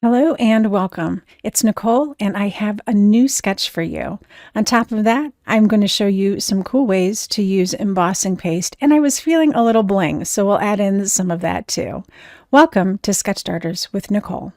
Hello and welcome. It's Nicole and I have a new sketch for you. On top of that, I'm going to show you some cool ways to use embossing paste, and I was feeling a little bling, so we'll add in some of that too. Welcome to Sketch Starters with Nicole.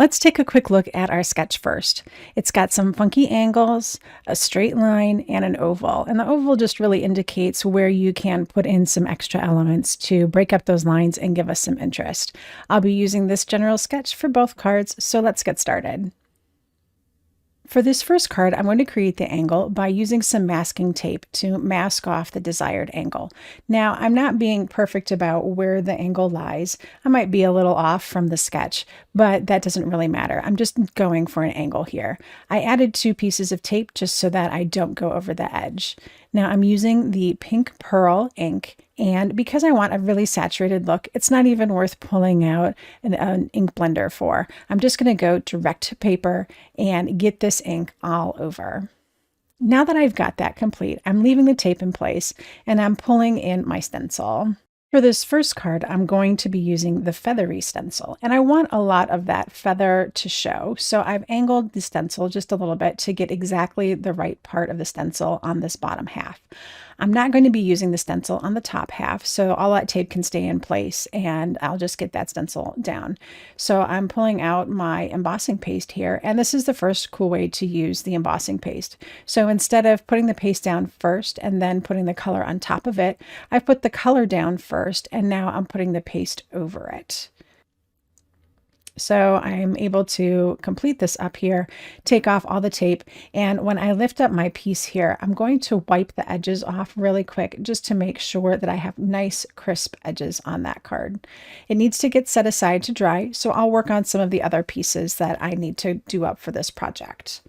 Let's take a quick look at our sketch first. It's got some funky angles, a straight line, and an oval. And the oval just really indicates where you can put in some extra elements to break up those lines and give us some interest. I'll be using this general sketch for both cards, so let's get started. For this first card, I'm going to create the angle by using some masking tape to mask off the desired angle. Now, I'm not being perfect about where the angle lies. I might be a little off from the sketch, but that doesn't really matter. I'm just going for an angle here. I added 2 pieces of tape just so that I don't go over the edge. Now, I'm using the pink pearl ink, and because I want a really saturated look, it's not even worth pulling out an ink blender for. I'm just going to go direct to paper and get this ink all over. Now that I've got that complete, I'm leaving the tape in place and I'm pulling in my stencil. For this first card, I'm going to be using the feathery stencil, and I want a lot of that feather to show. So I've angled the stencil just a little bit to get exactly the right part of the stencil on this bottom half. I'm not going to be using the stencil on the top half, so all that tape can stay in place and I'll just get that stencil down. So I'm pulling out my embossing paste here, and this is the first cool way to use the embossing paste. So instead of putting the paste down first and then putting the color on top of it, I've put the color down first and now I'm putting the paste over it. So I'm able to complete this up here, take off all the tape, and when I lift up my piece here, I'm going to wipe the edges off really quick just to make sure that I have nice crisp edges on that card. It needs to get set aside to dry, so I'll work on some of the other pieces that I need to do up for this project.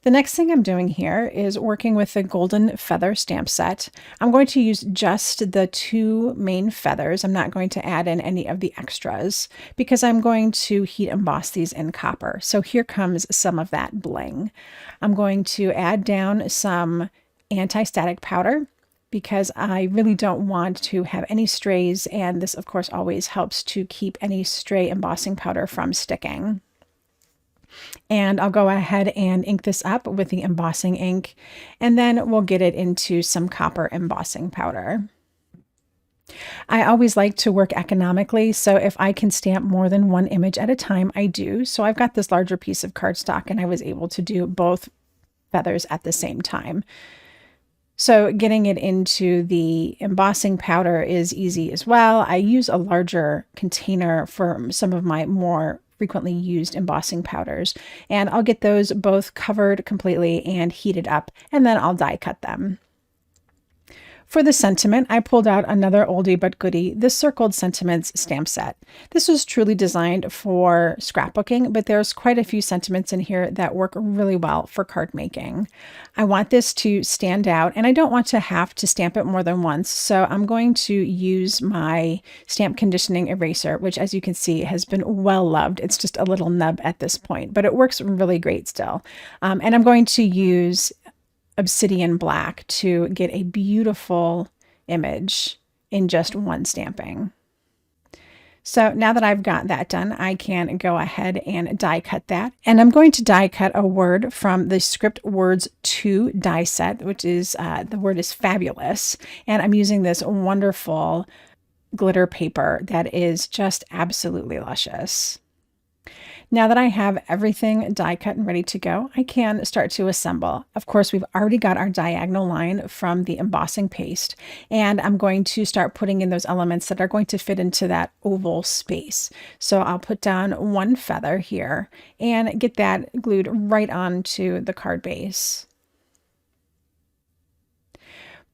The next thing I'm doing here is working with the golden feather stamp set. I'm going to use just the 2 main feathers. I'm not going to add in any of the extras because I'm going to heat emboss these in copper. So here comes some of that bling. I'm going to add down some anti-static powder because I really don't want to have any strays, and this of course always helps to keep any stray embossing powder from sticking. And I'll go ahead and ink this up with the embossing ink, and then we'll get it into some copper embossing powder. I always like to work economically, so if I can stamp more than 1 image at a time, I do. So I've got this larger piece of cardstock and I was able to do both feathers at the same time. So getting it into the embossing powder is easy as well. I use a larger container for some of my more frequently used embossing powders, and I'll get those both covered completely and heated up, and then I'll die cut them. For the sentiment, I pulled out another oldie but goodie, the Circled Sentiments stamp set. This was truly designed for scrapbooking, but there's quite a few sentiments in here that work really well for card making. I want this to stand out, and I don't want to have to stamp it more than once, so I'm going to use my stamp conditioning eraser, which as you can see has been well loved. It's just a little nub at this point, but it works really great still. And I'm going to use obsidian black to get a beautiful image in just 1 stamping. So now that I've got that done, I can go ahead and die cut that. And I'm going to die cut a word from the Script Words 2 die set, which is, the word is fabulous. And I'm using this wonderful glitter paper that is just absolutely luscious. Now that I have everything die cut and ready to go, I can start to assemble. Of course, we've already got our diagonal line from the embossing paste, and I'm going to start putting in those elements that are going to fit into that oval space. So I'll put down 1 feather here and get that glued right onto the card base.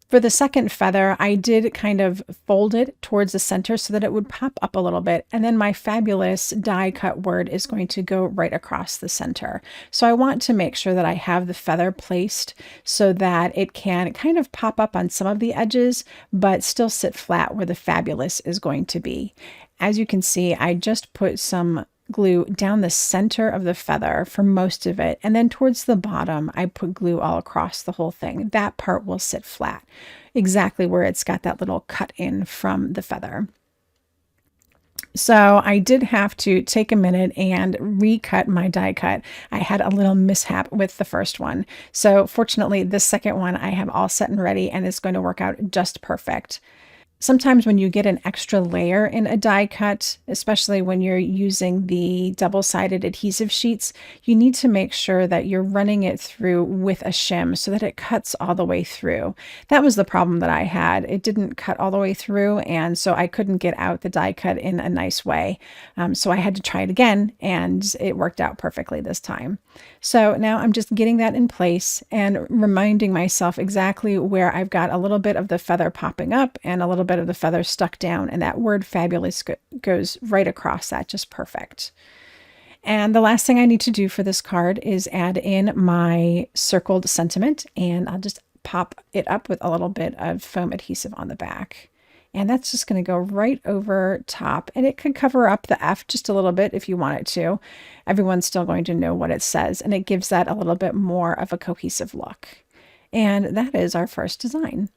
For the second feather, I did kind of fold it towards the center so that it would pop up a little bit. And then my fabulous die cut word is going to go right across the center. So I want to make sure that I have the feather placed so that it can kind of pop up on some of the edges, but still sit flat where the fabulous is going to be. As you can see, I just put some glue down the center of the feather for most of it. And then towards the bottom, I put glue all across the whole thing. That part will sit flat, exactly where it's got that little cut in from the feather. So I did have to take a minute and recut my die cut. I had a little mishap with the first one. So fortunately, this second one I have all set and ready, and it's going to work out just perfect. Sometimes when you get an extra layer in a die cut, especially when you're using the double-sided adhesive sheets, you need to make sure that you're running it through with a shim so that it cuts all the way through. That was the problem that I had. It didn't cut all the way through, and so I couldn't get out the die cut in a nice way. So I had to try it again, and it worked out perfectly this time. So now I'm just getting that in place and reminding myself exactly where I've got a little bit of the feather popping up and a little bit of the feather stuck down, and that word fabulous goes right across that, just perfect. And the last thing I need to do for this card is add in my circled sentiment, and I'll just pop it up with a little bit of foam adhesive on the back. And that's just going to go right over top, and it could cover up the F just a little bit if you want it to. Everyone's still going to know what it says, and it gives that a little bit more of a cohesive look. And that is our first design.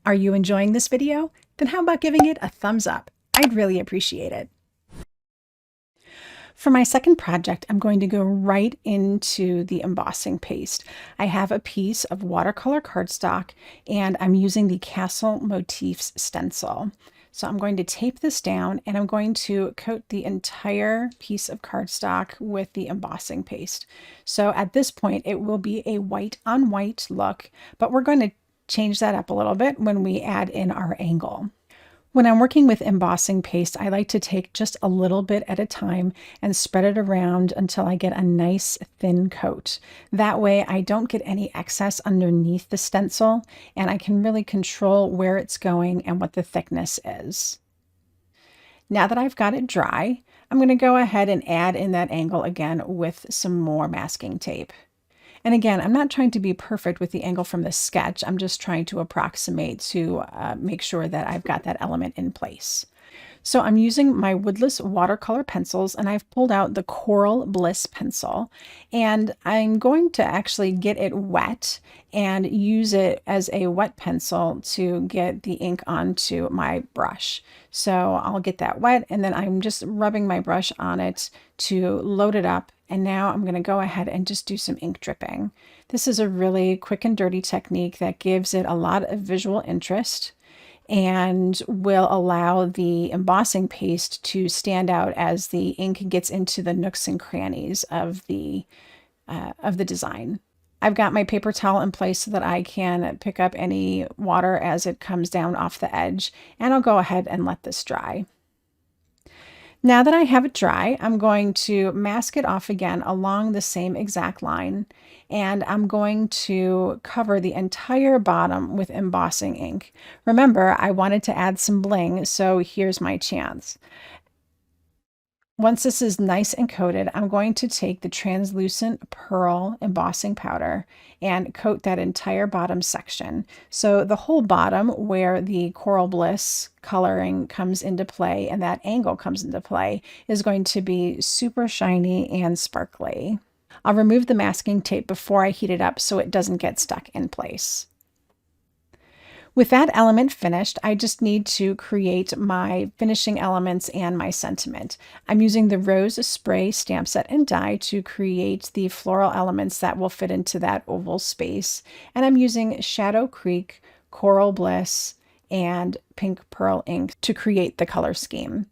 Are you enjoying this video? Then how about giving it a thumbs up? I'd really appreciate it. For my second project, I'm going to go right into the embossing paste. I have a piece of watercolor cardstock, and I'm using the Castle Motifs stencil. So I'm going to tape this down, and I'm going to coat the entire piece of cardstock with the embossing paste. So at this point, it will be a white on white look, but we're going to change that up a little bit when we add in our angle. When I'm working with embossing paste, I like to take just a little bit at a time and spread it around until I get a nice thin coat. That way I don't get any excess underneath the stencil, and I can really control where it's going and what the thickness is. Now that I've got it dry, I'm going to go ahead and add in that angle again with some more masking tape. And again, I'm not trying to be perfect with the angle from the sketch. I'm just trying to approximate to make sure that I've got that element in place. So I'm using my woodless watercolor pencils, and I've pulled out the Coral Bliss pencil, and I'm going to actually get it wet and use it as a wet pencil to get the ink onto my brush. So I'll get that wet, and then I'm just rubbing my brush on it to load it up. And now I'm going to go ahead and just do some ink dripping. This is a really quick and dirty technique that gives it a lot of visual interest and will allow the embossing paste to stand out as the ink gets into the nooks and crannies of the design. I've got my paper towel in place so that I can pick up any water as it comes down off the edge, and I'll go ahead and let this dry. Now that I have it dry, I'm going to mask it off again along the same exact line, and I'm going to cover the entire bottom with embossing ink. Remember, I wanted to add some bling, so here's my chance. Once this is nice and coated, I'm going to take the translucent pearl embossing powder and coat that entire bottom section. So the whole bottom where the Coral Bliss coloring comes into play and that angle comes into play is going to be super shiny and sparkly. I'll remove the masking tape before I heat it up so it doesn't get stuck in place. With that element finished, I just need to create my finishing elements and my sentiment. I'm using the Rose Spray stamp set and die to create the floral elements that will fit into that oval space. And I'm using Shadow Creek, Coral Bliss, and Pink Pearl ink to create the color scheme.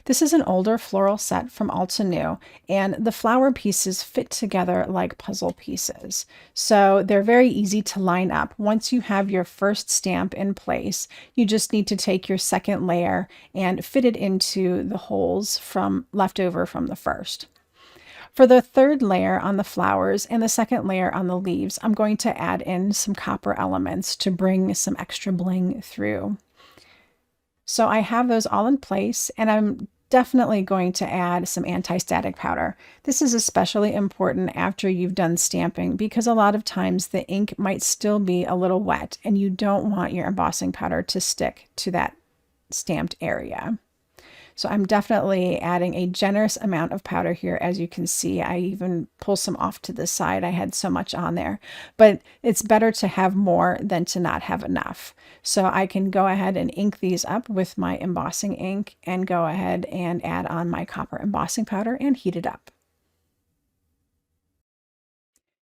This is an older floral set from Alta New, and the flower pieces fit together like puzzle pieces. So they're very easy to line up. Once you have your first stamp in place, you just need to take your second layer and fit it into the holes left over from the first. For the third layer on the flowers and the second layer on the leaves, I'm going to add in some copper elements to bring some extra bling through. So I have those all in place, and I'm definitely going to add some anti-static powder. This is especially important after you've done stamping because a lot of times the ink might still be a little wet and you don't want your embossing powder to stick to that stamped area. So I'm definitely adding a generous amount of powder here. As you can see, I even pull some off to the side. I had so much on there, but it's better to have more than to not have enough. So I can go ahead and ink these up with my embossing ink and go ahead and add on my copper embossing powder and heat it up.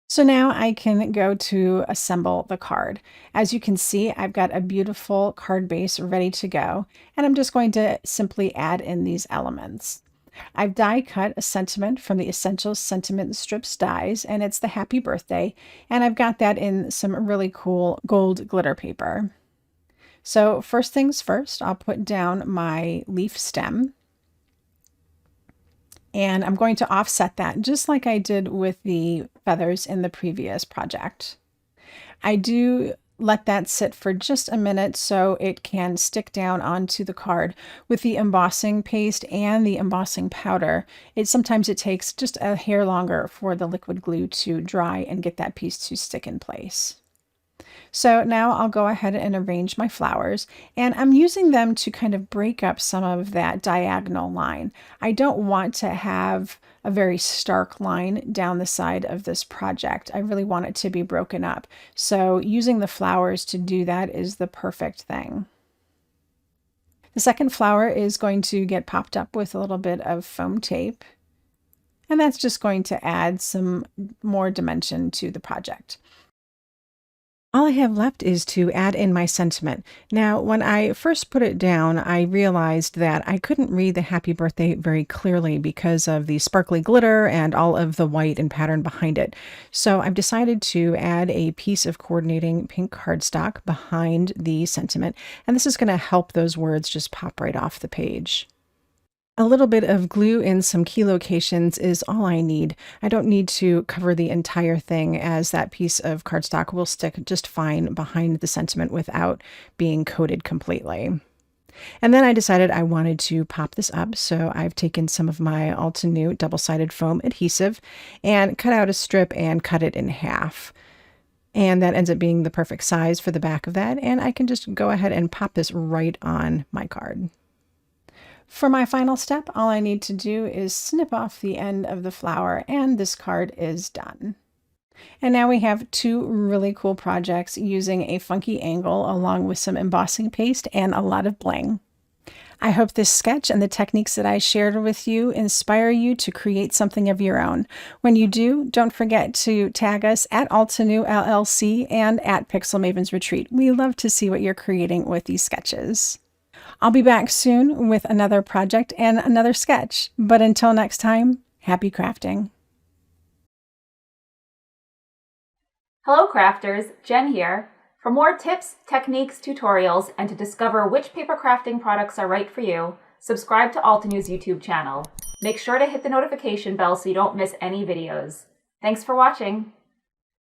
So now I can go to assemble the card. As you can see, I've got a beautiful card base ready to go, and I'm just going to simply add in these elements. I've die cut a sentiment from the Essentials Sentiment Strips dies, and it's the happy birthday, and I've got that in some really cool gold glitter paper. So first things first, I'll put down my leaf stem. And I'm going to offset that just like I did with the feathers in the previous project. I do let that sit for just a minute so it can stick down onto the card. With the embossing paste and the embossing powder, sometimes it takes just a hair longer for the liquid glue to dry and get that piece to stick in place. So now I'll go ahead and arrange my flowers, and I'm using them to kind of break up some of that diagonal line. I don't want to have a very stark line down the side of this project. I really want it to be broken up. So using the flowers to do that is the perfect thing. The second flower is going to get popped up with a little bit of foam tape, and that's just going to add some more dimension to the project. All I have left is to add in my sentiment. Now, when I first put it down, I realized that I couldn't read the happy birthday very clearly because of the sparkly glitter and all of the white and pattern behind it. So I've decided to add a piece of coordinating pink cardstock behind the sentiment, and this is going to help those words just pop right off the page. A little bit of glue in some key locations is all I need. I don't need to cover the entire thing, as that piece of cardstock will stick just fine behind the sentiment without being coated completely. And then I decided I wanted to pop this up, so I've taken some of my Altenew double-sided foam adhesive and cut out a strip and cut it in half. And that ends up being the perfect size for the back of that, and I can just go ahead and pop this right on my card. For my final step, all I need to do is snip off the end of the flower, and this card is done. And now we have two really cool projects using a funky angle along with some embossing paste and a lot of bling. I hope this sketch and the techniques that I shared with you inspire you to create something of your own. When you do, don't forget to tag us at Altenew LLC and at Pixel Mavens Retreat. We love to see what you're creating with these sketches. I'll be back soon with another project and another sketch. But until next time, happy crafting. Hello crafters, Jen here. For more tips, techniques, tutorials, and to discover which paper crafting products are right for you, subscribe to Altenew's YouTube channel. Make sure to hit the notification bell so you don't miss any videos. Thanks for watching.